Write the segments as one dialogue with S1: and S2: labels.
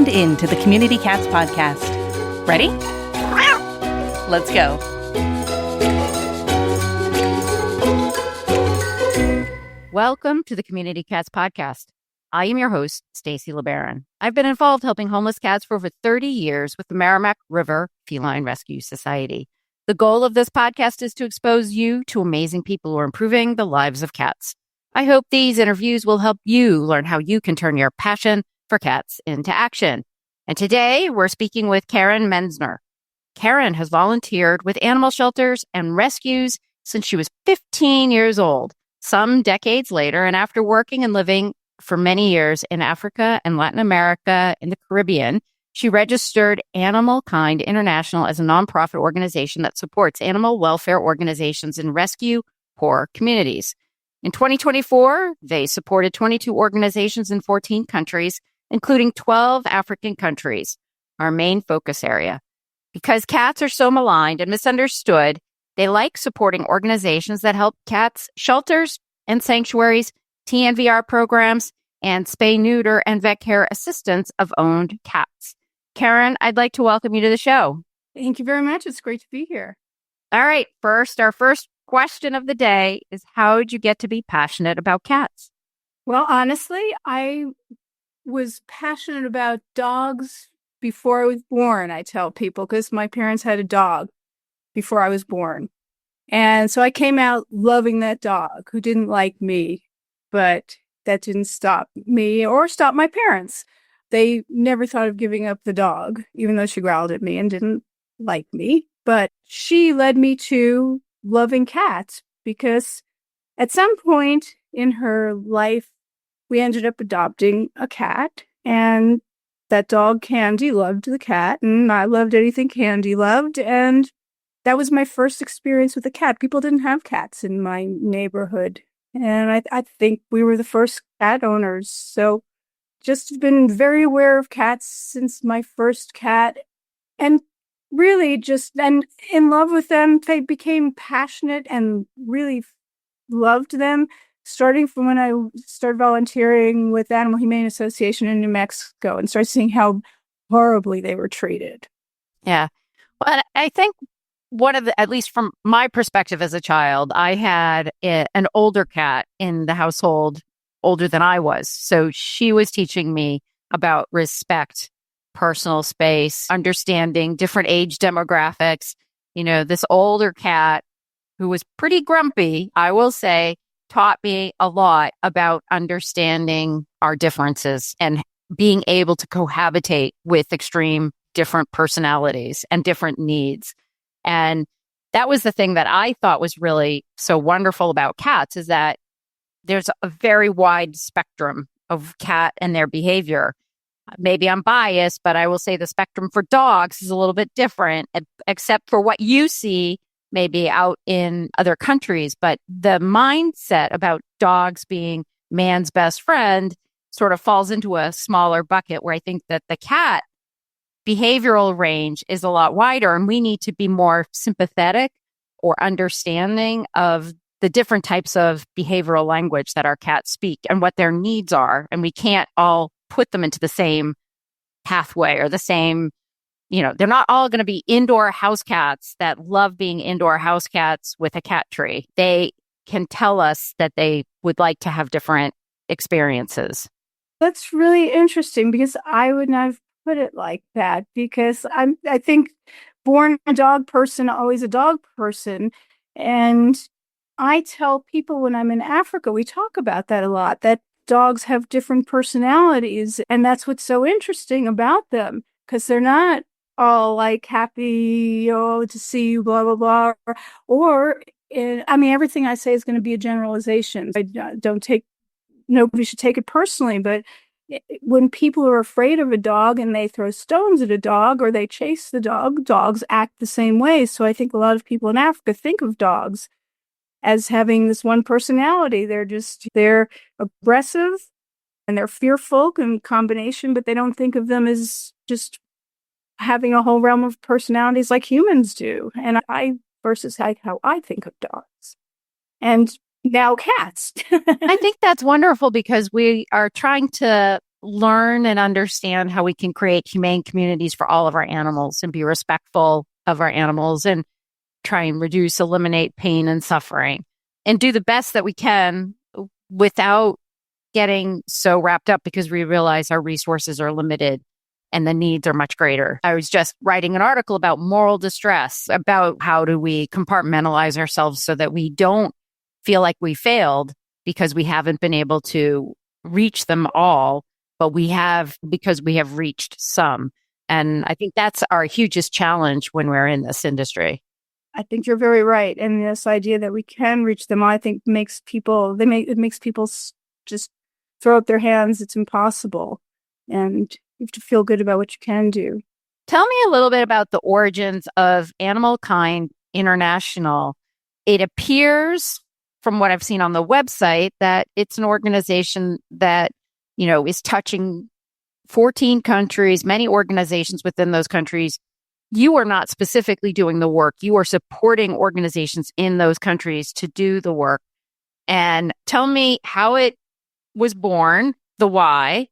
S1: tuned in to the Community Cats Podcast. Ready? Let's go.
S2: Welcome to the Community Cats Podcast. I am your host, Stacy LeBaron. I've been involved helping homeless cats for over 30 years with the Merrimack River Feline Rescue Society. The goal of this podcast is to expose you to amazing people who are improving the lives of cats. I hope these interviews will help you learn how you can turn your passion for cats into action. And today we're speaking with Karen Menczer. Karen has volunteered with animal shelters and rescues since she was 15 years old. Some decades later, and after working and living for many years in Africa and Latin America and the Caribbean, she registered Animal Kind International as a nonprofit organization that supports animal welfare organizations in rescue poor communities. In 2024, they supported 22 organizations in 14 countries, including 12 African countries, our main focus area. Because cats are so maligned and misunderstood, they like supporting organizations that help cats, shelters and sanctuaries, TNVR programs, and spay, neuter, and vet care assistance of owned cats. Karen, I'd like to welcome you to the show.
S3: Thank you very much. It's great to be here.
S2: All right. Our first question of the day is, how did you get to be passionate about cats?
S3: Well, honestly, I was passionate about dogs before I was born, I tell people, because my parents had a dog before I was born. And so I came out loving that dog who didn't like me, but that didn't stop me or stop my parents. They never thought of giving up the dog, even though she growled at me and didn't like me. But she led me to loving cats because at some point in her life, we ended up adopting a cat, and that dog, Candy, loved the cat, and I loved anything Candy loved, and that was my first experience with a cat. People didn't have cats in my neighborhood, and I think we were the first cat owners, so just been very aware of cats since my first cat, and really just and in love with them. They became passionate and really loved them, starting from when I started volunteering with Animal Humane Association in New Mexico and started seeing how horribly they were treated.
S2: Yeah. Well, I think one of the, at least from my perspective as a child, I had an older cat in the household, older than I was. So she was teaching me about respect, personal space, understanding different age demographics. You know, this older cat who was pretty grumpy, I will say, taught me a lot about understanding our differences and being able to cohabitate with extreme different personalities and different needs. And that was the thing that I thought was really so wonderful about cats, is that there's a very wide spectrum of cat and their behavior. Maybe I'm biased, but I will say the spectrum for dogs is a little bit different, except for what you see maybe out in other countries. But the mindset about dogs being man's best friend sort of falls into a smaller bucket, where I think that the cat behavioral range is a lot wider, and we need to be more sympathetic or understanding of the different types of behavioral language that our cats speak and what their needs are. And we can't all put them into the same pathway or the same, they're not all going to be indoor house cats that love being indoor house cats with a cat tree. They can tell us that they would like to have different experiences.
S3: That's really interesting, because I would not have put it like that, because I think born a dog person, always a dog person. And I tell people when I'm in Africa, we talk about that a lot, that dogs have different personalities. And that's what's so interesting about them, because they're not all like happy, to see you, blah, blah, blah. Everything I say is going to be a generalization. Nobody should take it personally, but when people are afraid of a dog and they throw stones at a dog or they chase the dog, dogs act the same way. So I think a lot of people in Africa think of dogs as having this one personality. They're aggressive and they're fearful in combination, but they don't think of them as just having a whole realm of personalities like humans do. And versus how I think of dogs. And now cats.
S2: I think that's wonderful, because we are trying to learn and understand how we can create humane communities for all of our animals and be respectful of our animals and try and eliminate pain and suffering and do the best that we can without getting so wrapped up because we realize our resources are limited and the needs are much greater. I was just writing an article about moral distress, about how do we compartmentalize ourselves so that we don't feel like we failed because we haven't been able to reach them all, but we have because we have reached some. And I think that's our hugest challenge when we're in this industry.
S3: I think you're very right. And this idea that we can reach them, I think makes people just throw up their hands. It's impossible. And you have to feel good about what you can do.
S2: Tell me a little bit about the origins of Animal Kind International. It appears from what I've seen on the website that it's an organization that, is touching 14 countries, many organizations within those countries. You are not specifically doing the work. You are supporting organizations in those countries to do the work. And tell me how it was born, the why,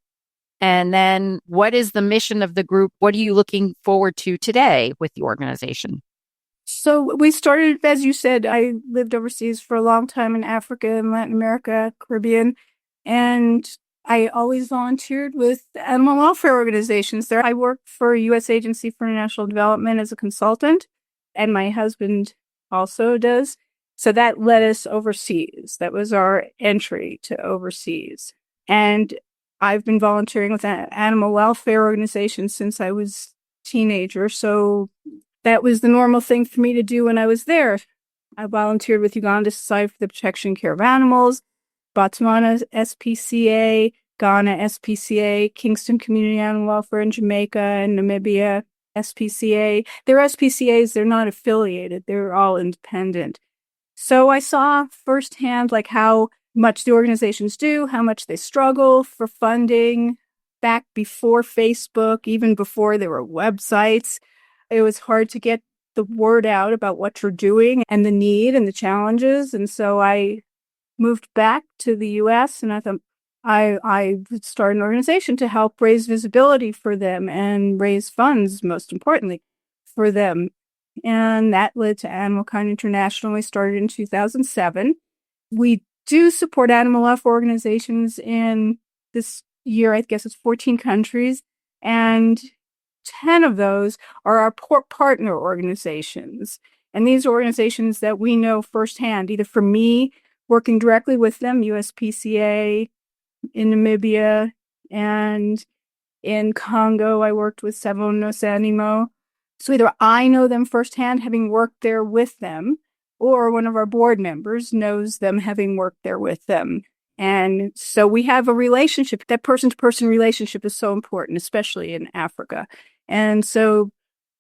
S2: and then what is the mission of the group? What are you looking forward to today with the organization?
S3: So we started, as you said, I lived overseas for a long time in Africa and Latin America, Caribbean, and I always volunteered with animal welfare organizations there. I worked for U.S. Agency for International Development as a consultant, and my husband also does. So that led us overseas. That was our entry to overseas. And I've been volunteering with animal welfare organizations since I was a teenager. So that was the normal thing for me to do when I was there. I volunteered with Uganda Society for the Protection and Care of Animals, Botswana SPCA, Ghana SPCA, Kingston Community Animal Welfare in Jamaica and Namibia SPCA. They're SPCAs, they're not affiliated, they're all independent. So I saw firsthand how much the organizations do, how much they struggle for funding back before Facebook, even before there were websites. It was hard to get the word out about what you're doing and the need and the challenges. And so I moved back to the U.S. and I thought I would start an organization to help raise visibility for them and raise funds, most importantly, for them. And that led to Animal Kind International. We started in 2007. We do support animal welfare organizations in this year, I guess it's 14 countries, and 10 of those are our partner organizations. And these are organizations that we know firsthand, either from me working directly with them, USPCA in Namibia, and in Congo, I worked with Savo no Sanimo. So either I know them firsthand, having worked there with them, or one of our board members knows them, having worked there with them. And so we have a relationship. That person-to-person relationship is so important, especially in Africa. And so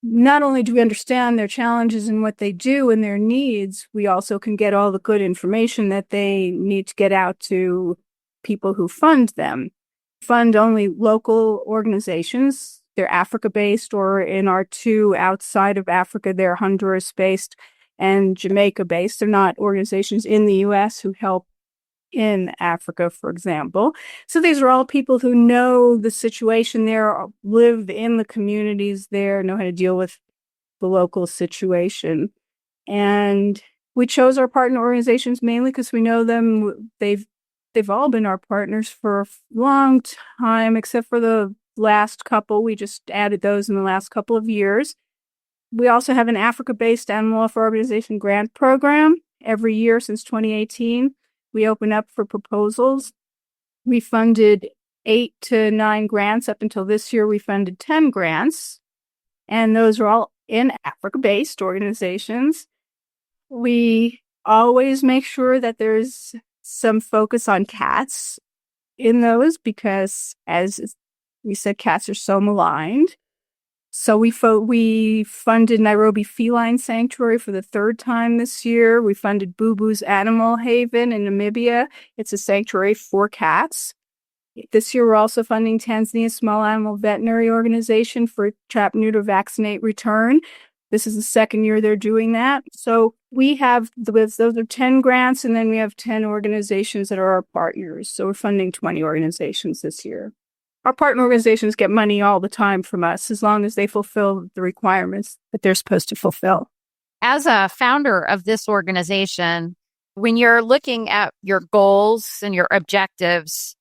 S3: not only do we understand their challenges and what they do and their needs, we also can get all the good information that they need to get out to people who fund them. Fund only local organizations. They're Africa-based, or in our two outside of Africa, they're Honduras-based and Jamaica-based. They're not organizations in the U.S. who help in Africa, for example. So these are all people who know the situation there, live in the communities there, know how to deal with the local situation. And we chose our partner organizations mainly because we know them. They've all been our partners for a long time, except for the last couple. We just added those in the last couple of years. We also have an Africa-based animal welfare organization grant program every year since 2018. We open up for proposals. We funded 8 to 9 grants. Up until this year, we funded 10 grants. And those are all in Africa-based organizations. We always make sure that there's some focus on cats in those because, as we said, cats are so maligned. So we funded Nairobi Feline Sanctuary for the 3rd time this year. We funded Boo Boo's Animal Haven in Namibia. It's a sanctuary for cats. This year, we're also funding Tanzania Small Animal Veterinary Organization for Trap, Neuter, Vaccinate, Return. This is the 2nd year they're doing that. So we have, those are 10 grants, and then we have 10 organizations that are our partners. So we're funding 20 organizations this year. our partner organizations get money all the time from us as long as they fulfill the requirements that they're supposed to fulfill.
S2: As a founder of this organization, when you're looking at your goals and your objectives,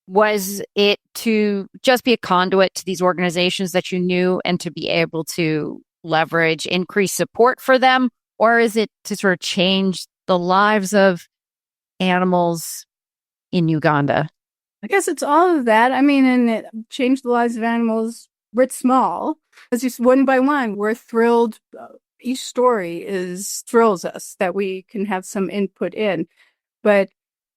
S2: was it to just be a conduit to these organizations that you knew and to be able to leverage increased support for them? Or is it to sort of change the lives of animals in Uganda?
S3: I guess it's all of that. I mean, and it changed the lives of animals writ small. It's just one by one. We're thrilled. Each story thrills us that we can have some input in. But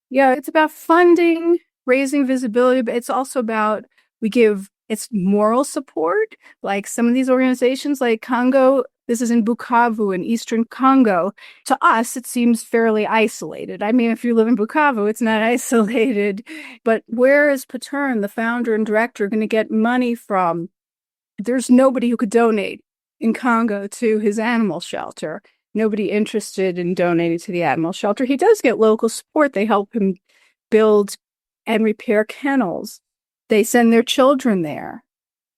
S3: yeah, it's about funding, raising visibility, but it's also about it's moral support. Like some of these organizations like Congo, this is in Bukavu in Eastern Congo. To us, it seems fairly isolated. I mean, if you live in Bukavu, it's not isolated. But where is Patern, the founder and director, going to get money from? There's nobody who could donate in Congo to his animal shelter. Nobody interested in donating to the animal shelter. He does get local support. They help him build and repair kennels. They send their children there.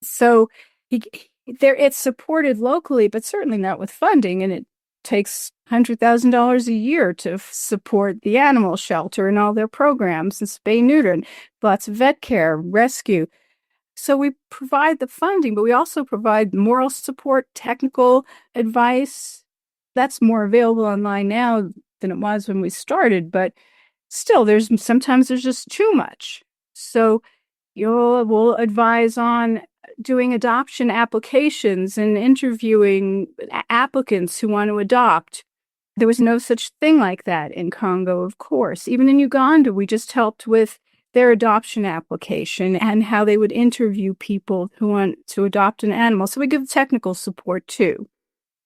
S3: So it's supported locally, but certainly not with funding. And it takes $100,000 a year to support the animal shelter and all their programs and spay neuter and lots of vet care, rescue. So we provide the funding, but we also provide moral support, technical advice. That's more available online now than it was when we started, but still, sometimes there's just too much. So we'll advise on doing adoption applications and interviewing applicants who want to adopt. There was no such thing like that in Congo, of course. Even in Uganda, we just helped with their adoption application and how they would interview people who want to adopt an animal. So we give technical support too.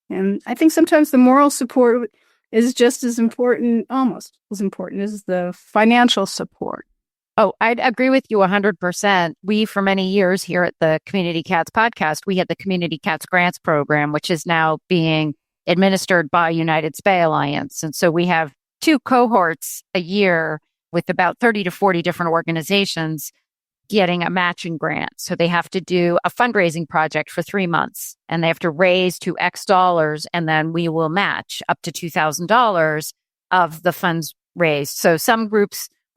S3: And I think sometimes the moral support is just as important, almost as important as the financial support.
S2: Oh, I'd agree with you 100%. We, for many years here at the Community Cats podcast, we had the Community Cats Grants Program, which is now being administered by United Spay Alliance. And so we have 2 cohorts a year with about 30 to 40 different organizations getting a matching grant. So they have to do a fundraising project for 3 months and they have to raise to X dollars, and then we will match up to $2,000 of the funds raised. So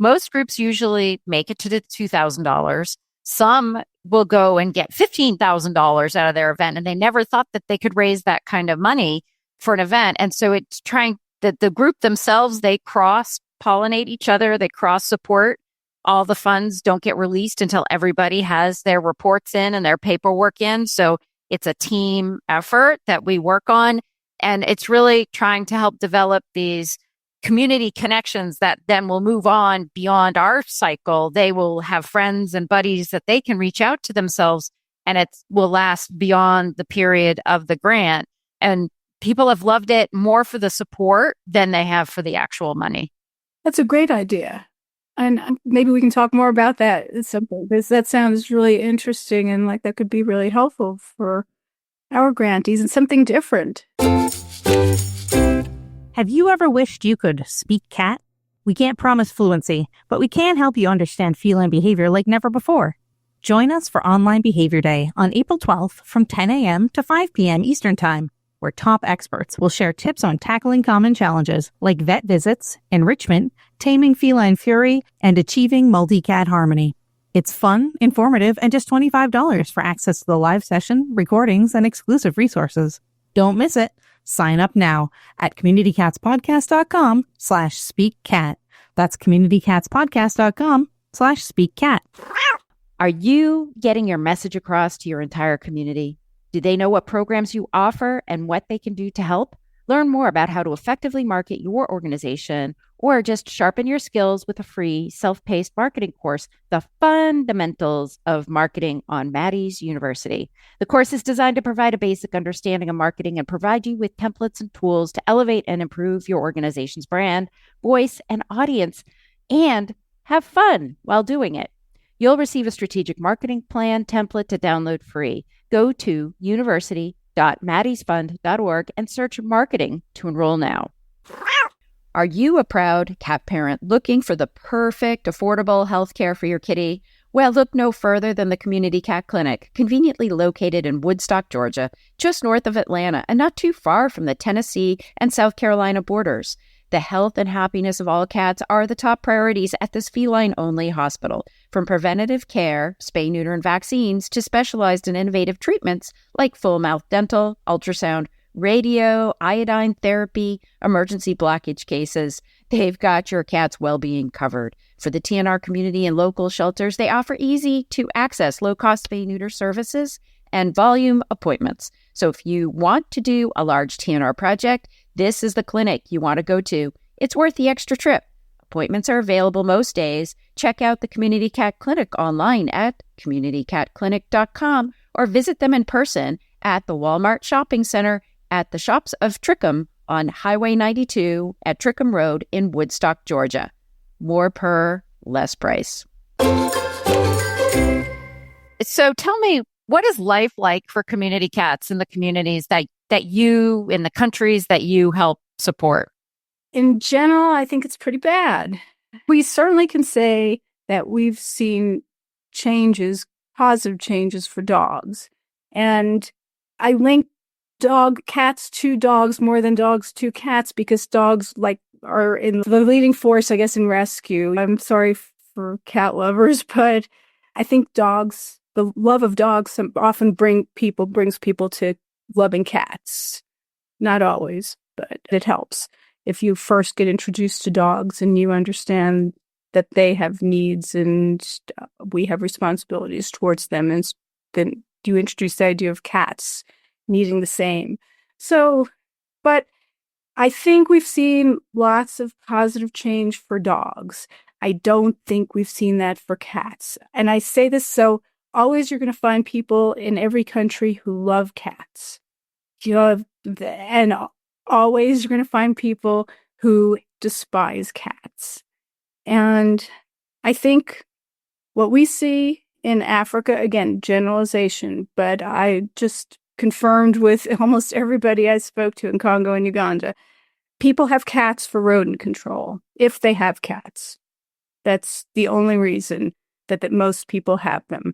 S2: most groups usually make it to the $2,000. Some will go and get $15,000 out of their event, and they never thought that they could raise that kind of money for an event. And so it's trying that the group themselves, they cross-pollinate each other, they cross-support. All the funds don't get released until everybody has their reports in and their paperwork in. So it's a team effort that we work on. And it's really trying to help develop these community connections that then will move on beyond our cycle. They will have friends and buddies that they can reach out to themselves, and it will last beyond the period of the grant. And people have loved it more for the support than they have for the actual money.
S3: That's a great idea. And maybe we can talk more about that at some point, because that sounds really interesting and like that could be really helpful for our grantees and something different.
S4: Have you ever wished you could speak cat? We can't promise fluency, but we can help you understand feline behavior like never before. Join us for Online Behavior Day on April 12th from 10 a.m. to 5 p.m. Eastern Time, where top experts will share tips on tackling common challenges like vet visits, enrichment, taming feline fury, and achieving multi-cat harmony. It's fun, informative, and just $25 for access to the live session, recordings, and exclusive resources. Don't miss it. Sign up now at communitycatspodcast.com/speakcat. That's communitycatspodcast.com/speakcat.
S5: Are you getting your message across to your entire community? Do they know what programs you offer and what they can do to help? Learn more about how to effectively market your organization, or just sharpen your skills with a free self-paced marketing course, The Fundamentals of Marketing on Maddie's University. The course is designed to provide a basic understanding of marketing and provide you with templates and tools to elevate and improve your organization's brand, voice, and audience, and have fun while doing it. You'll receive a strategic marketing plan template to download free. Go to university.maddiesfund.org and search marketing to enroll now. Are you a proud cat parent looking for the perfect, affordable healthcare for your kitty? Well, look no further than the Community Cat Clinic, conveniently located in Woodstock, Georgia, just north of Atlanta and not too far from the Tennessee and South Carolina borders. The health and happiness of all cats are the top priorities at this feline-only hospital. From preventative care, spay, neuter, and vaccines, to specialized and innovative treatments like full-mouth dental, ultrasound, radio, iodine therapy, emergency blockage cases, they've got your cat's well-being covered. For the TNR community and local shelters, they offer easy-to-access, low-cost spay-neuter services and volume appointments. So if you want to do a large TNR project, this is the clinic you want to go to. It's worth the extra trip. Appointments are available most days. Check out the Community Cat Clinic online at communitycatclinic.com or visit them in person at the Walmart Shopping Center at the Shops of Trickham on Highway 92 at Trickham Road in Woodstock, Georgia. More per, less price.
S2: So tell me, what is life like for community cats in the communities that you, in the countries that you help support?
S3: In general, I think it's pretty bad. We certainly can say that we've seen changes, positive changes for dogs. And I link cats to dogs more than dogs to cats because dogs are in the leading force, I guess, in rescue. I'm sorry for cat lovers, but I think the love of dogs often brings people to loving cats. Not always, but it helps. If you first get introduced to dogs and you understand that they have needs and we have responsibilities towards them, and then you introduce the idea of cats needing the same. So, but I think we've seen lots of positive change for dogs. I don't think we've seen that for cats. And I say this so always you're going to find people in every country who love cats. And always you're going to find people who despise cats. And I think what we see in Africa, again, generalization, but I just confirmed with almost everybody I spoke to in Congo and Uganda, people have cats for rodent control, if they have cats. That's the only reason that most people have them.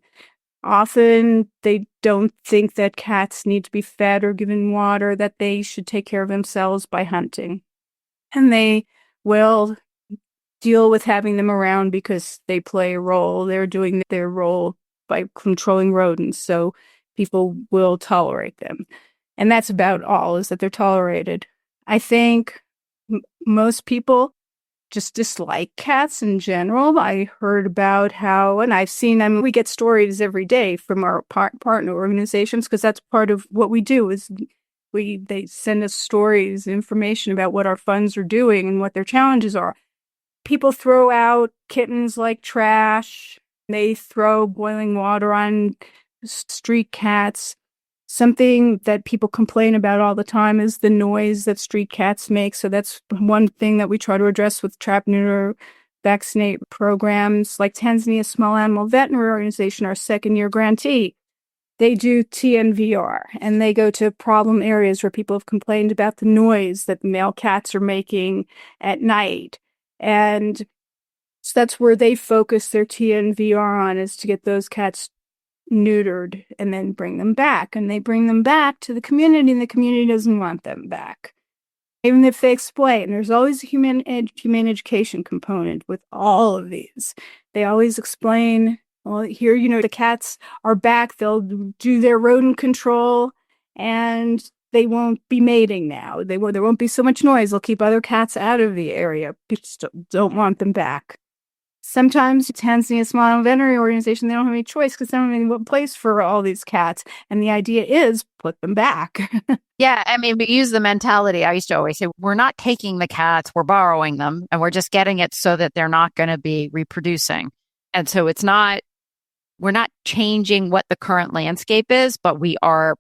S3: Often they don't think that cats need to be fed or given water, that they should take care of themselves by hunting. And they will deal with having them around because they play a role. They're doing their role by controlling rodents, so people will tolerate them. And that's about all, is that they're tolerated. I think most people just dislike cats in general. I heard about how, and I've seen, we get stories every day from our partner organizations, because that's part of what we do, is they send us stories, information about what our funds are doing and what their challenges are. People throw out kittens like trash. They throw boiling water on street cats. Something that people complain about all the time is the noise that street cats make. So that's one thing that we try to address with trap, neuter, vaccinate programs. Like Tanzania Small Animal Veterinary Organization, our second-year grantee, they do TNVR, and they go to problem areas where people have complained about the noise that the male cats are making at night. And so that's where they focus their TNVR on, is to get those cats neutered and then bring them back. And they bring them back to the community, and the community doesn't want them back. Even if they explain, there's always a humane education component with all of these. They always explain, well, here, the cats are back. They'll do their rodent control, and they won't be mating now. There won't be so much noise. They'll keep other cats out of the area. People don't want them back. Sometimes Tanzania Small Animal Veterinary Organization, they don't have any choice because they don't have any place for all these cats. And the idea is put them back.
S2: Yeah, we use the mentality. I used to always say, we're not taking the cats, we're borrowing them, and we're just getting it so that they're not going to be reproducing. And so we're not changing what the current landscape is, but we are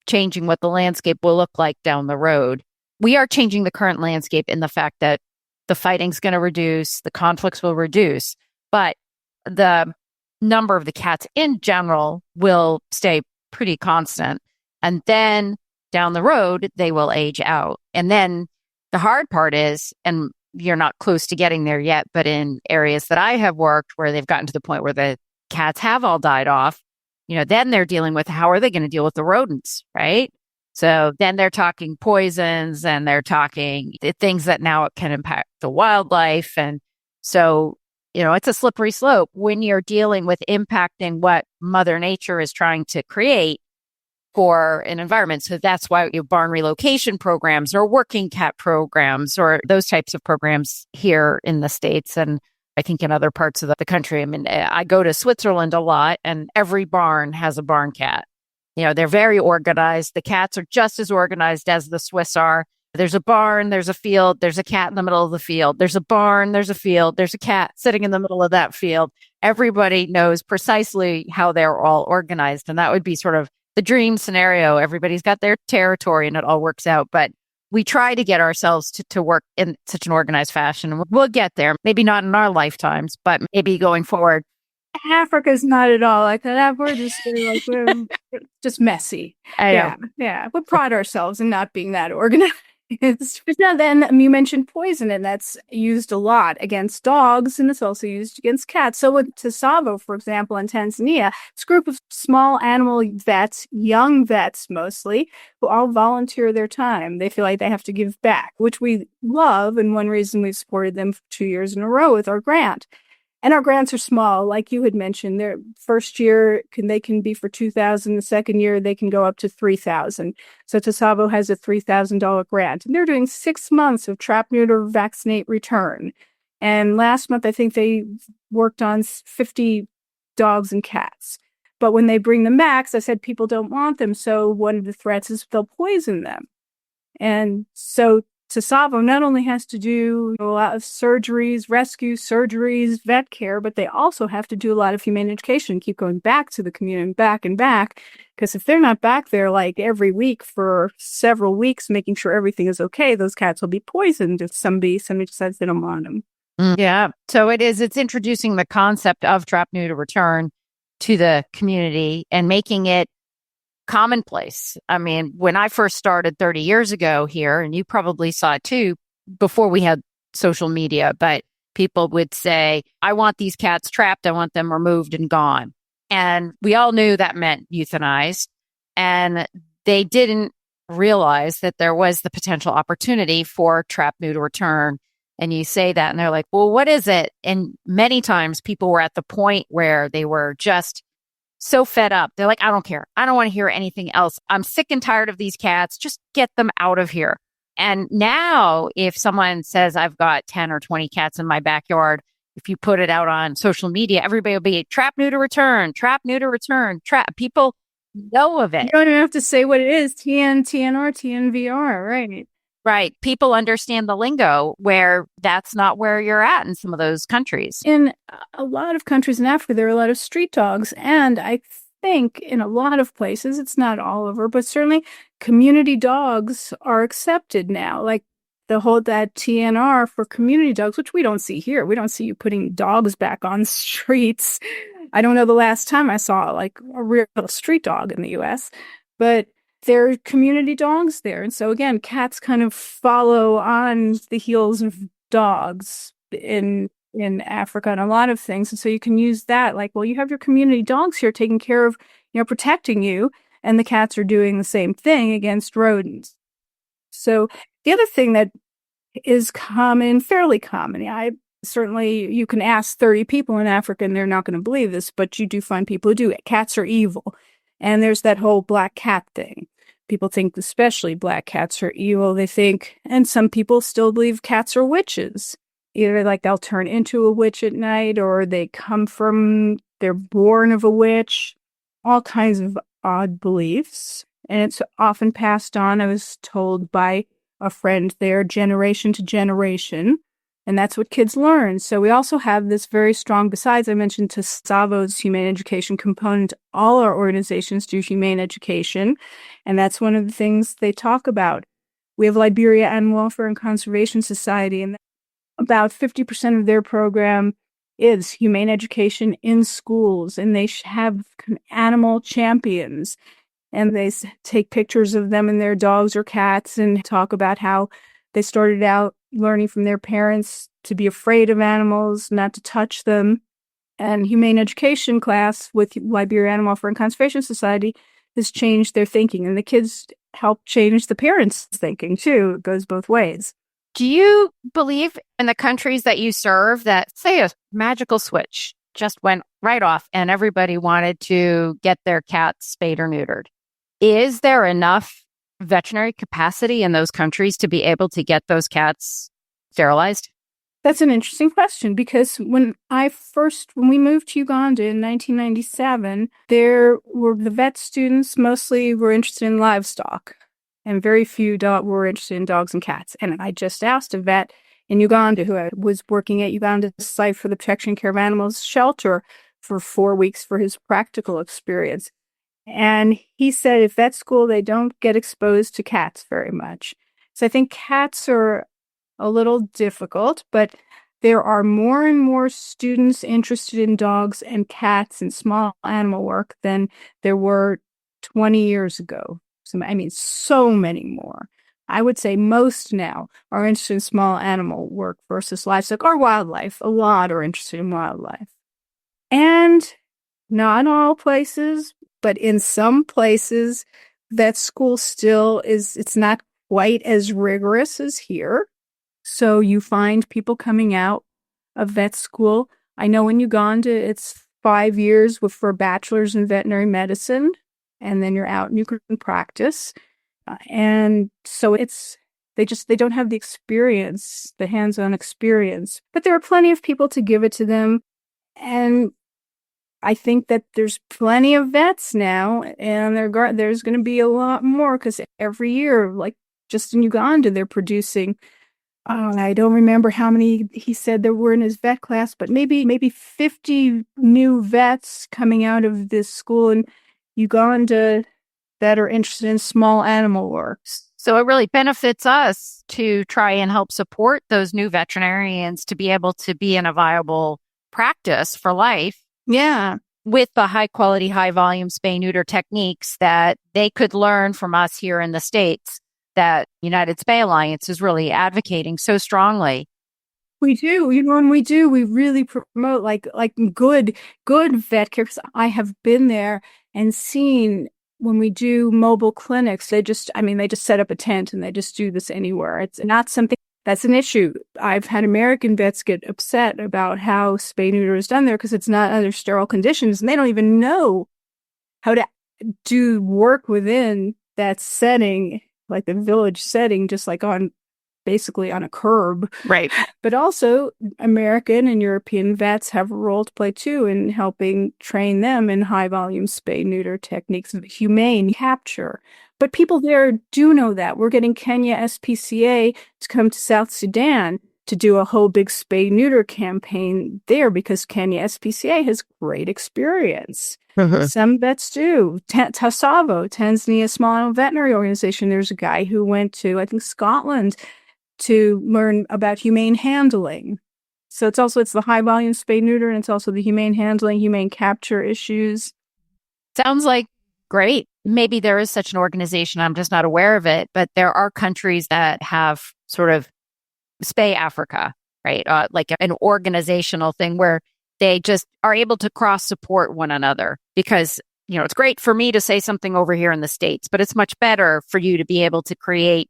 S2: changing what the landscape will look like down the road. We are changing the current landscape in the fact that the fighting's going to reduce, the conflicts will reduce, but the number of the cats in general will stay pretty constant. And then down the road, they will age out. And then the hard part is, and you're not close to getting there yet, but in areas that I have worked where they've gotten to the point where the cats have all died off, then they're dealing with how are they going to deal with the rodents, right? So then they're talking poisons and they're talking the things that now can impact the wildlife. And so, it's a slippery slope when you're dealing with impacting what Mother Nature is trying to create for an environment. So that's why barn relocation programs or working cat programs or those types of programs here in the States. And I think in other parts of the country. I mean, I go to Switzerland a lot and every barn has a barn cat. They're very organized. The cats are just as organized as the Swiss are. There's a barn, there's a field, there's a cat in the middle of the field. There's a barn, there's a field, there's a cat sitting in the middle of that field. Everybody knows precisely how they're all organized. And that would be sort of the dream scenario. Everybody's got their territory and it all works out. But we try to get ourselves to work in such an organized fashion. We'll get there. Maybe not in our lifetimes, but maybe going forward.
S3: Africa's not at all like that. We're just we're just messy. Yeah. We pride ourselves in not being that organized. Now then, you mentioned poison, and that's used a lot against dogs, and it's also used against cats. So with Tsavo, for example, in Tanzania, it's a group of small animal vets, young vets mostly, who all volunteer their time. They feel like they have to give back, which we love, and one reason we've supported them for 2 years in a row with our grant. And our grants are small, like you had mentioned. Their first year they can be for $2,000. The second year they can go up to $3,000. So Tsavo has a $3,000 grant, and they're doing 6 months of trap, neuter, vaccinate, return. And last month I think they worked on 50 dogs and cats. But when they bring them back, as I said, people don't want them. So one of the threats is they'll poison them. And so Tsavo not only has to do a lot of surgeries, rescue surgeries, vet care, but they also have to do a lot of humane education, keep going back to the community, back and back. Because if they're not back there like every week for several weeks, making sure everything is okay, those cats will be poisoned if somebody decides they don't want them.
S2: Yeah. So it's introducing the concept of trap, neuter, return to the community and making it commonplace. I mean, when I first started 30 years ago here, and you probably saw it too, before we had social media, but people would say, I want these cats trapped. I want them removed and gone. And we all knew that meant euthanized. And they didn't realize that there was the potential opportunity for trap, neuter, return. And you say that and they're like, well, what is it? And many times people were at the point where they were just so fed up. They're like, I don't care. I don't want to hear anything else. I'm sick and tired of these cats. Just get them out of here. And now if someone says I've got 10 or 20 cats in my backyard, if you put it out on social media, everybody will be trap, neuter, return, trap, neuter, return, trap. People know of it.
S3: You don't even have to say what it is. TNR, TNVR, right?
S2: Right. People understand the lingo where that's not where you're at in some of those countries.
S3: In a lot of countries in Africa, there are a lot of street dogs. And I think in a lot of places, it's not all over, but certainly community dogs are accepted now. Like that TNR for community dogs, which we don't see here. We don't see you putting dogs back on streets. I don't know the last time I saw like a real street dog in the US, but there are community dogs there. And so again, cats kind of follow on the heels of dogs in Africa and a lot of things. And so you can use that like, well, you have your community dogs here taking care of, protecting you, and the cats are doing the same thing against rodents. So the other thing that is fairly common, you can ask 30 people in Africa and they're not going to believe this, but you do find people who do it. Cats are evil. And there's that whole black cat thing. People think especially black cats are evil. They think, and some people still believe cats are witches. Either like they'll turn into a witch at night or they're born of a witch. All kinds of odd beliefs. And it's often passed on, I was told by a friend there, generation to generation. And that's what kids learn. So we also have this very strong, besides I mentioned Tsavo's humane education component, all our organizations do humane education. And that's one of the things they talk about. We have Liberia Animal Welfare and Conservation Society, and about 50% of their program is humane education in schools. And they have animal champions. And they take pictures of them and their dogs or cats and talk about how they started out learning from their parents to be afraid of animals, not to touch them. and humane education class with Liberia Animal Welfare and Conservation Society has changed their thinking. And the kids help change the parents' thinking, too. It goes both ways.
S2: Do you believe in the countries that you serve that, say, a magical switch just went right off and everybody wanted to get their cats spayed or neutered? Is there enough veterinary capacity in those countries to be able to get those cats sterilized?
S3: That's an interesting question, because when we moved to Uganda in 1997, there were the vet students mostly were interested in livestock, and very few were interested in dogs and cats. And I just asked a vet in Uganda who was working at Uganda's site for the Protection and Care of Animals shelter for 4 weeks for his practical experience. And he said at vet school, they don't get exposed to cats very much. So I think cats are a little difficult, but there are more and more students interested in dogs and cats and small animal work than there were 20 years ago. So many more. I would say most now are interested in small animal work versus livestock or wildlife. A lot are interested in wildlife. And not all places, but in some places, vet school still it's not quite as rigorous as here. So you find people coming out of vet school. I know in Uganda, it's 5 years for bachelor's in veterinary medicine, and then you're out and you can practice. And so they don't have the experience, the hands-on experience, but there are plenty of people to give it to them. And I think that there's plenty of vets now, and there's going to be a lot more, because every year, like just in Uganda, they're producing, I don't remember how many he said there were in his vet class, but maybe 50 new vets coming out of this school in Uganda that are interested in small animal work.
S2: So it really benefits us to try and help support those new veterinarians to be able to be in a viable practice for life.
S3: Yeah.
S2: With the high quality, high volume spay-neuter techniques that they could learn from us here in the States, that United Spay Alliance is really advocating so strongly.
S3: We do. When we do, we really promote like good vet care. I have been there and seen when we do mobile clinics, they just set up a tent and they just do this anywhere. It's not something that's an issue. I've had American vets get upset about how spay-neuter is done there because it's not under sterile conditions, and they don't even know how to do work within that setting, like the village setting, just like basically on a curb.
S2: Right.
S3: But also American and European vets have a role to play too in helping train them in high volume spay-neuter techniques of humane capture. But people there do know that. We're getting Kenya SPCA to come to South Sudan to do a whole big spay-neuter campaign there because Kenya SPCA has great experience. Mm-hmm. Some vets do. Tasavo, Tanzania Small Animal Veterinary Organization, there's a guy who went to, I think, Scotland to learn about humane handling. So it's the high volume spay-neuter, and it's also the humane handling, humane capture issues.
S2: Sounds like great. Maybe there is such an organization. I'm just not aware of it, but there are countries that have sort of Spay Africa, right? Like an organizational thing where they just are able to cross support one another, because, it's great for me to say something over here in the States, but it's much better for you to be able to create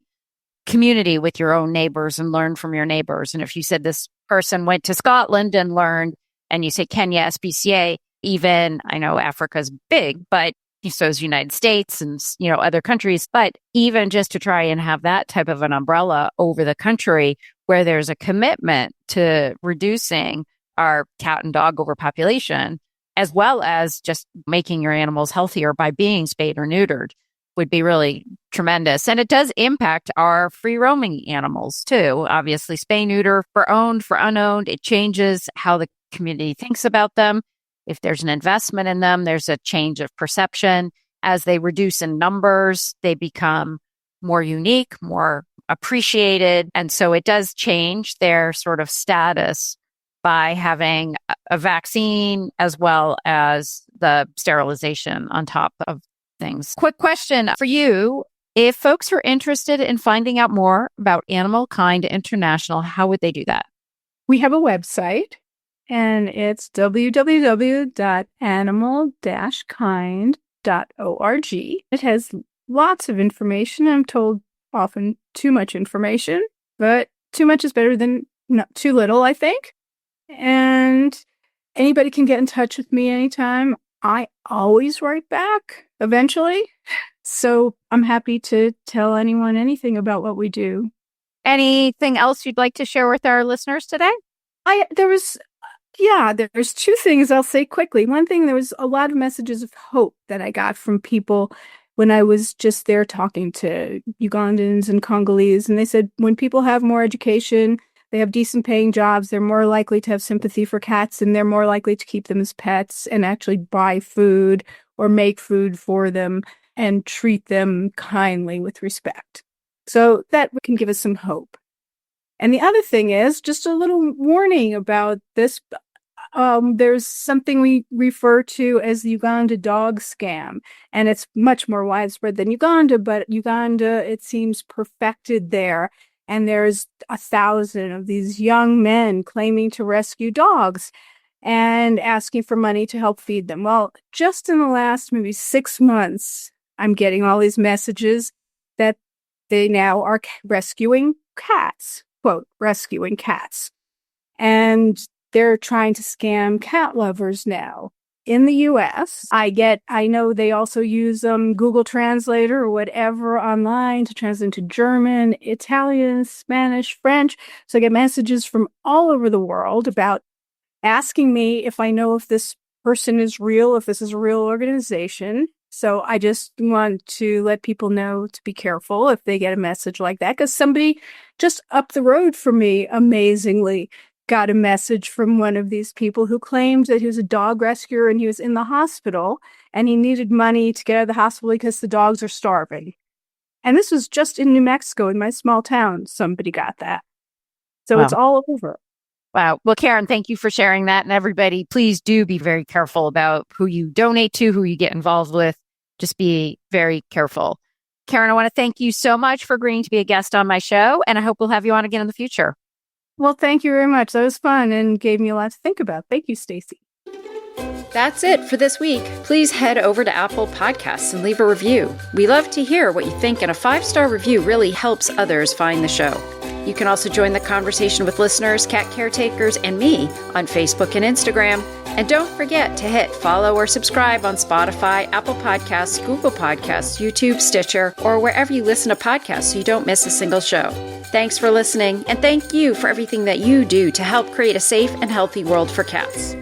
S2: community with your own neighbors and learn from your neighbors. And if you said this person went to Scotland and learned, and you say Kenya SPCA, even, I know Africa's big, but so is United States and, other countries, but even just to try and have that type of an umbrella over the country where there's a commitment to reducing our cat and dog overpopulation, as well as just making your animals healthier by being spayed or neutered, would be really tremendous. And it does impact our free roaming animals too. Obviously, spay neuter for owned, for unowned, it changes how the community thinks about them. If there's an investment in them, there's a change of perception. As they reduce in numbers, they become more unique, more appreciated. And so it does change their sort of status by having a vaccine as well as the sterilization on top of things. Quick question for you. If folks are interested in finding out more about Animal Kind International, how would they do that?
S3: We have a website, and it's www.animal-kind.org. It has lots of information. I'm told often too much information, but too much is better than not too little, I think. And anybody can get in touch with me anytime. I always write back eventually. So I'm happy to tell anyone anything about what we do.
S2: Anything else you'd like to share with our listeners today?
S3: There's two things I'll say quickly. One thing, there was a lot of messages of hope that I got from people when I was just there talking to Ugandans and Congolese. And they said when people have more education, they have decent paying jobs, they're more likely to have sympathy for cats, and they're more likely to keep them as pets and actually buy food or make food for them and treat them kindly with respect. So that can give us some hope. And the other thing is just a little warning about this. There's something we refer to as the Uganda dog scam, and it's much more widespread than Uganda, but Uganda, it seems, perfected there. And there's 1,000 of these young men claiming to rescue dogs and asking for money to help feed them. Well, just in the last maybe 6 months, I'm getting all these messages that they now are rescuing cats, quote, rescuing cats. And they're trying to scam cat lovers now. In the U.S., I know they also use Google Translator or whatever online to translate into German, Italian, Spanish, French. So I get messages from all over the world about asking me if I know if this person is real, if this is a real organization. So I just want to let people know to be careful if they get a message like that, because somebody just up the road from me, amazingly, got a message from one of these people who claimed that he was a dog rescuer and he was in the hospital and he needed money to get out of the hospital because the dogs are starving. And this was just in New Mexico, in my small town. Somebody got that. So
S2: Wow.
S3: It's all over.
S2: Wow. Well, Karen, thank you for sharing that. And everybody, please do be very careful about who you donate to, who you get involved with. Just be very careful. Karen, I want to thank you so much for agreeing to be a guest on my show. And I hope we'll have you on again in the future.
S3: Well, thank you very much. That was fun and gave me a lot to think about. Thank you, Stacy.
S5: That's it for this week. Please head over to Apple Podcasts and leave a review. We love to hear what you think, and a 5-star review really helps others find the show. You can also join the conversation with listeners, cat caretakers, and me on Facebook and Instagram. And don't forget to hit follow or subscribe on Spotify, Apple Podcasts, Google Podcasts, YouTube, Stitcher, or wherever you listen to podcasts so you don't miss a single show. Thanks for listening, and thank you for everything that you do to help create a safe and healthy world for cats.